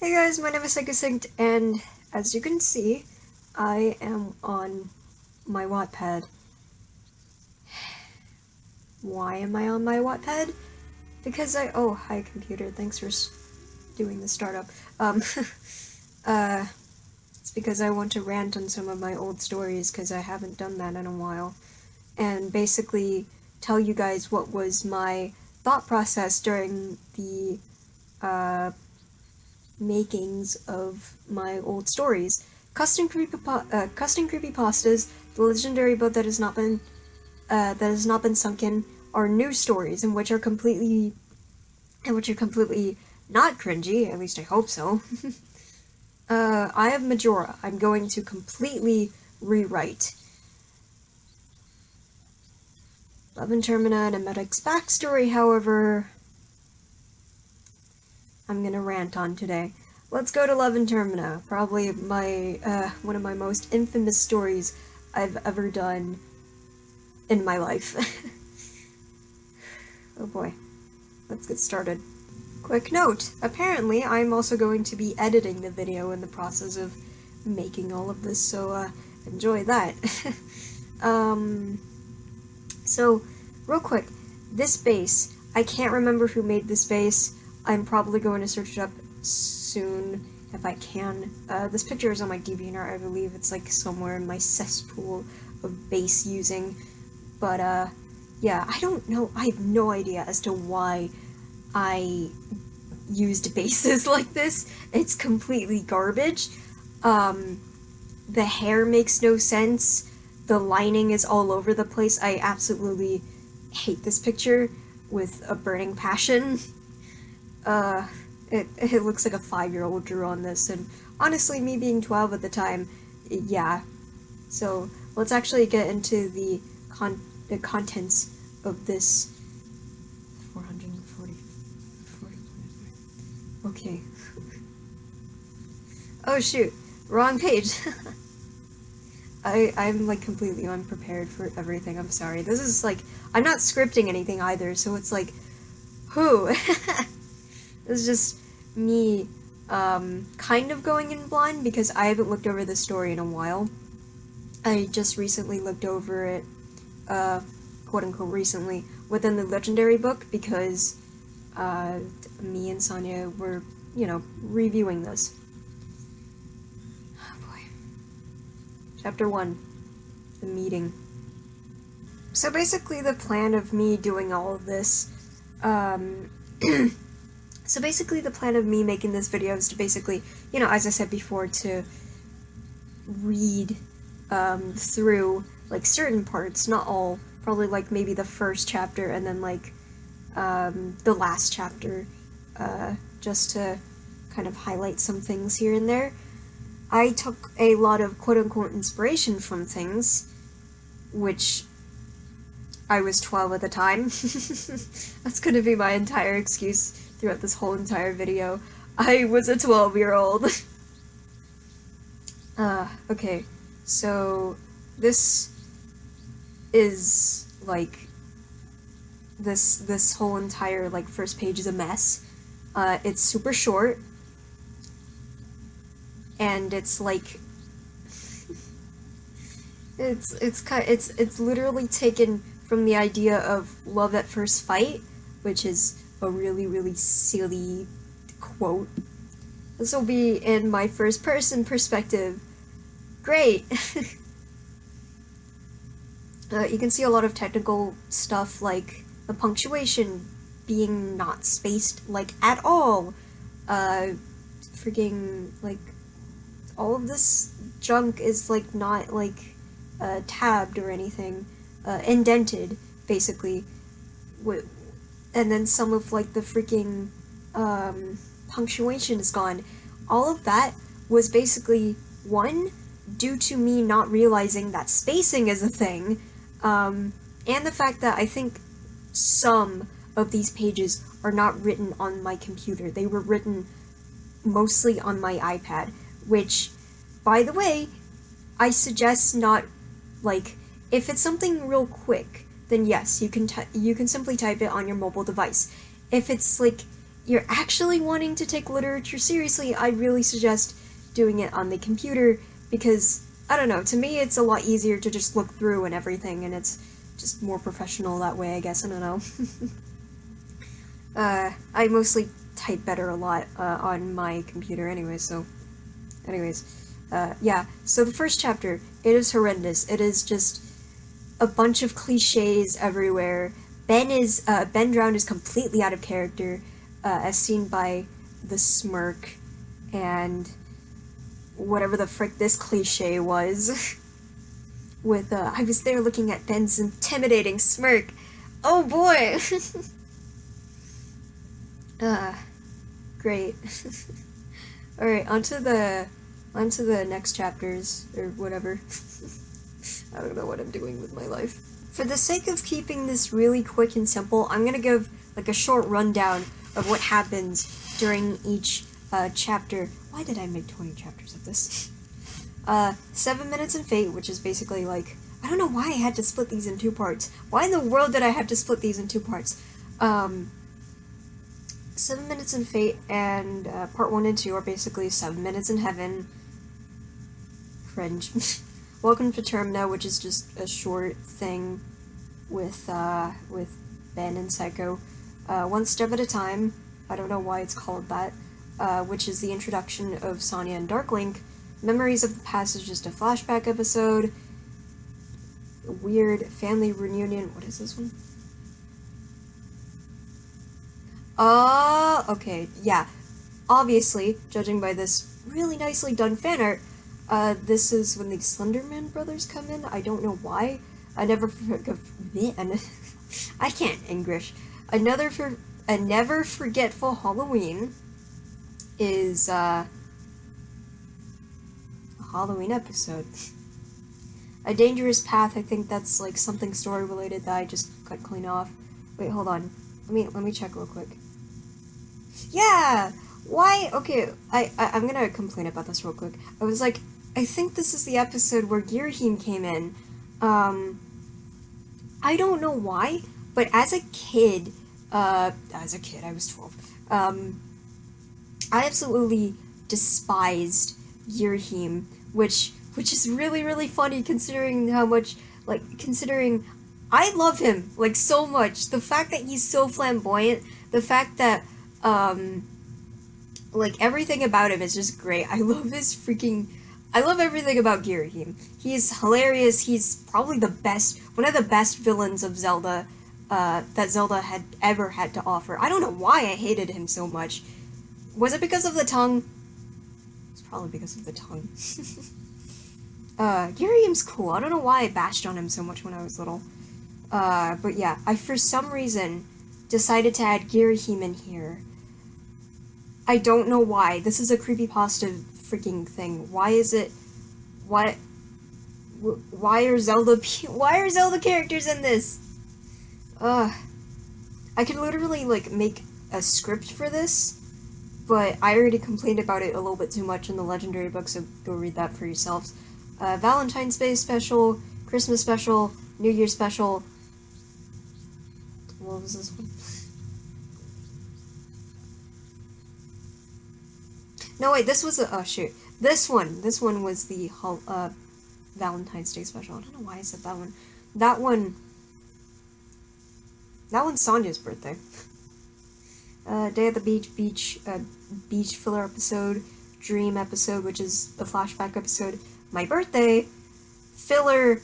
Hey guys, my name is Synced, and as you can see, I am on my Wattpad. Why am I on my Wattpad? Because oh, hi computer, thanks for doing the startup. It's because I want to rant on some of my old stories, because I haven't done that in a while. And basically tell you guys what was my thought process during the, makings of my old stories. Custom creepypastas, the legendary book that has not been sunken, are new stories in which are completely not cringy. At least I hope so. I have Majora. I'm going to completely rewrite Love and Termina and a Medic's backstory, however, I'm gonna rant on today. Let's go to Love and Termina, probably my, one of my most infamous stories I've ever done in my life. Oh boy. Let's get started. Quick note, apparently I'm also going to be editing the video in the process of making all of this, so, enjoy that. So, real quick, this base, I can't remember who made this base. I'm probably going to search it up soon, if I can. This picture is on my DeviantArt, I believe. It's, like, somewhere in my cesspool of base using. But, yeah, I don't know. I have no idea as to why I used bases like this. It's completely garbage. The hair makes no sense. The lining is all over the place. I absolutely hate this picture with a burning passion. It looks like a 5-year-old drew on this, and honestly, me being 12 at the time, yeah. So, let's actually get into the contents of this 440, okay. Oh shoot, wrong page. I'm like completely unprepared for everything, I'm sorry. This is like, I'm not scripting anything either, so it's like, who? This is just me, kind of going in blind, because I haven't looked over this story in a while. I just recently looked over it, quote-unquote recently, within the legendary book, because, me and Sonia were, you know, reviewing this. Oh boy. Chapter 1. The meeting. So basically the plan of me doing all of this, so basically the plan of me making this video is to basically, you know, as I said before, to read, through, like, certain parts, not all, probably, like, maybe the first chapter, and then, like, the last chapter, just to kind of highlight some things here and there. I took a lot of quote-unquote inspiration from things, which I was 12 at the time. That's gonna be my entire excuse throughout this whole entire video. I was a 12-year-old. Okay, so this is, like, this whole entire, like, first page is a mess. It's super short, and it's, like, it's literally taken from the idea of love at first fight, which is a really, really silly quote. This will be in my first person perspective. Great! You can see a lot of technical stuff, like the punctuation being not spaced, like, at all. Freaking, like, all of this junk is, like, not, like, tabbed or anything. Indented, basically. And then some of, like, the freaking, punctuation is gone. All of that was basically, one, due to me not realizing that spacing is a thing, and the fact that I think some of these pages are not written on my computer. They were written mostly on my iPad, which, by the way, I suggest not, like, if it's something real quick, then yes, you can simply type it on your mobile device. If it's, like, you're actually wanting to take literature seriously, I really suggest doing it on the computer, because, I don't know, to me it's a lot easier to just look through and everything, and it's just more professional that way, I guess, I don't know. I mostly type better a lot, on my computer anyway, so... Anyways, yeah, so the first chapter, it is horrendous. It is just a bunch of cliches everywhere. Ben Drowned is completely out of character, as seen by the smirk, and whatever the frick this cliche was. With, I was there looking at Ben's intimidating smirk. Oh boy! Great. Alright, onto the next chapters, or whatever. I don't know what I'm doing with my life. For the sake of keeping this really quick and simple, I'm gonna give, like, a short rundown of what happens during each, chapter. Why did I make 20 chapters of this? 7 Minutes in Fate, which is basically, like, I don't know why I had to split these in 2 parts. Why in the world did I have to split these in 2 parts? 7 Minutes in Fate and, part 1 and 2 are basically 7 Minutes in Heaven. Cringe. Welcome to Termina, which is just a short thing with Ben and Psycho. One Step at a Time, I don't know why it's called that, which is the introduction of Sonya and Darklink. Memories of the Past is just a flashback episode. Weird Family Reunion, what is this one? Okay, yeah. Obviously, judging by this really nicely done fan art, this is when the Slenderman brothers come in. I don't know why. I never I can't English. A Never Forgetful Halloween is, a Halloween episode. A Dangerous Path, I think that's, like, something story-related that I just cut clean off. Wait, hold on. Let me check real quick. Yeah! Why? Okay, I'm gonna complain about this real quick. I was like, I think this is the episode where Girahim came in. I don't know why, but as a kid, I was 12, I absolutely despised Girahim, which is really, really funny considering how much, considering I love him, like, so much. The fact that he's so flamboyant, the fact that, like, everything about him is just great. I love everything about Girahim. He's hilarious, he's probably one of the best villains of Zelda, that Zelda had ever had to offer. I don't know why I hated him so much. Was it because of the tongue? It's probably because of the tongue. Girahim's cool. I don't know why I bashed on him so much when I was little. But yeah, I for some reason decided to add Girahim in here. I don't know why. This is a creepypasta freaking thing. Why are Zelda characters in this? I could literally, like, make a script for this, but I already complained about it a little bit too much in the Legendary book, so go read that for yourselves. Valentine's Day special, Christmas special, New Year special. What was this one? No, wait, this was oh shoot. This one was the Valentine's Day special. I don't know why I said that one. That one's Sonya's birthday. Day at the beach filler episode, dream episode, which is a flashback episode, my birthday, filler,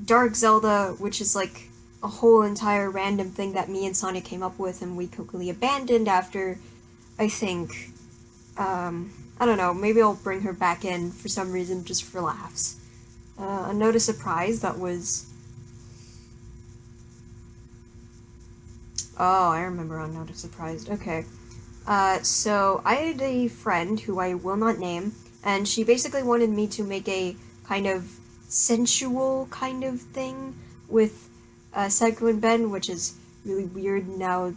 Dark Zelda, which is like a whole entire random thing that me and Sonya came up with and we quickly abandoned after, I think, I don't know, maybe I'll bring her back in for some reason, just for laughs. A Note of Surprise, that was... Oh, I remember On Note of Surprise, okay. So, I had a friend who I will not name, and she basically wanted me to make a kind of sensual kind of thing with Psycho and Ben, which is really weird now.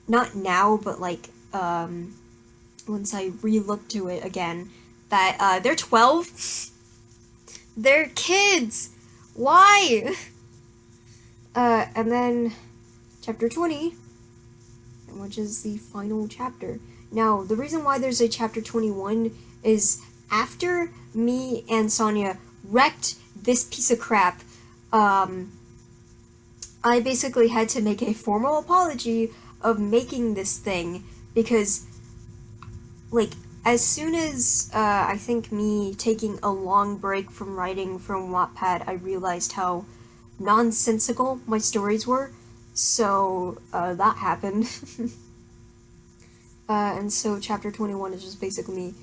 Not now, but like, once I re-looked to it again, that, they're 12? They're kids! Why? And then, chapter 20, which is the final chapter. Now, the reason why there's a chapter 21 is after me and Sonia wrecked this piece of crap, I basically had to make a formal apology of making this thing, because, like, as soon as, I think me taking a long break from writing from Wattpad, I realized how nonsensical my stories were, so, that happened. And so chapter 21 is just basically me,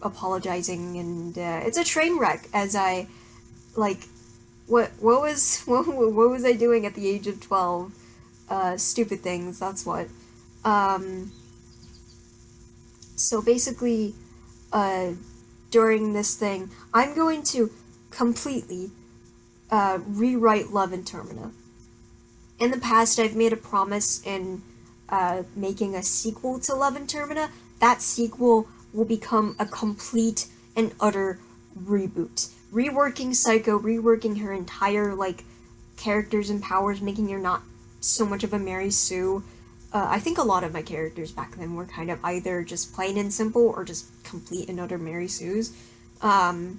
apologizing, and, it's a train wreck, as I, like, what was I doing at the age of 12? Stupid things, that's what. So basically, during this thing, I'm going to completely, rewrite Love in Termina. In the past, I've made a promise in, making a sequel to Love in Termina. That sequel will become a complete and utter reboot. Reworking Psycho, reworking her entire, like, characters and powers, making her not so much of a Mary Sue. I think a lot of my characters back then were kind of either just plain and simple or just complete and utter Mary Sues. And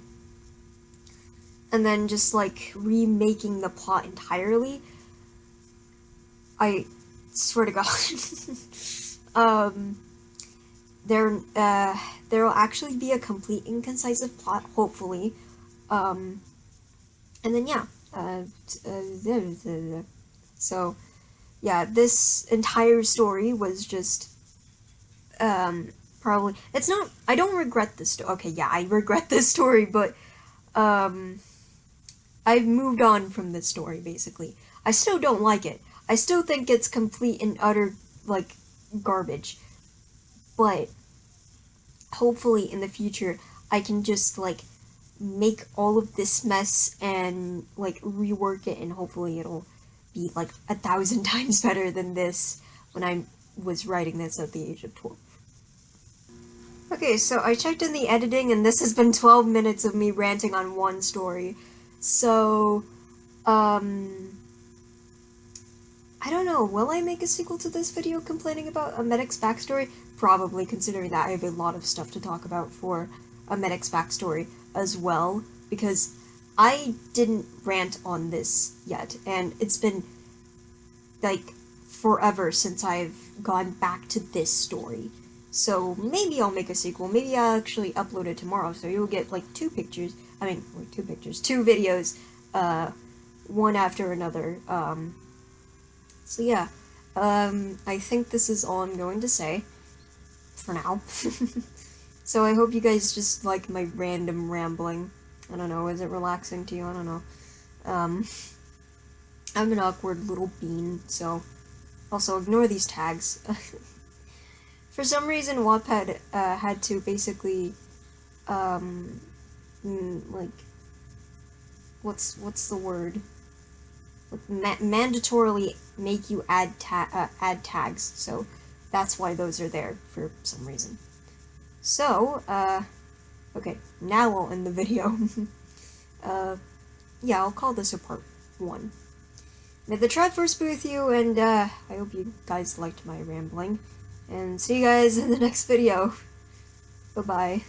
then just, like, remaking the plot entirely. I swear to God. There will actually be a complete and concise plot, hopefully. And then, yeah. So, yeah, this entire story was just, probably, it's not, I don't regret this story. Okay, yeah, I regret this story, but, I've moved on from this story, basically. I still don't like it. I still think it's complete and utter, like, garbage. But hopefully in the future, I can just, like, make all of this mess and, like, rework it, and hopefully it'll be, like, 1,000 times better than this when I was writing this at the age of 12. Okay, so I checked in the editing, and this has been 12 minutes of me ranting on one story. So, I don't know, will I make a sequel to this video complaining about a medic's backstory? Probably, considering that I have a lot of stuff to talk about for a medic's backstory as well, because I didn't rant on this yet, and it's been, like, forever since I've gone back to this story. So maybe I'll make a sequel, maybe I'll actually upload it tomorrow, so you'll get, like, two videos, one after another. So yeah, I think this is all I'm going to say, for now. So I hope you guys just like my random rambling. I don't know, is it relaxing to you? I don't know. I'm an awkward little bean, so also ignore these tags. For some reason, Wattpad had to basically, like, what's the word? Mandatorily make you add tags, so that's why those are there for some reason. So, okay, now I'll end the video. Yeah, I'll call this a part 1. May the Triforce be with you, and I hope you guys liked my rambling, and see you guys in the next video. Bye-bye.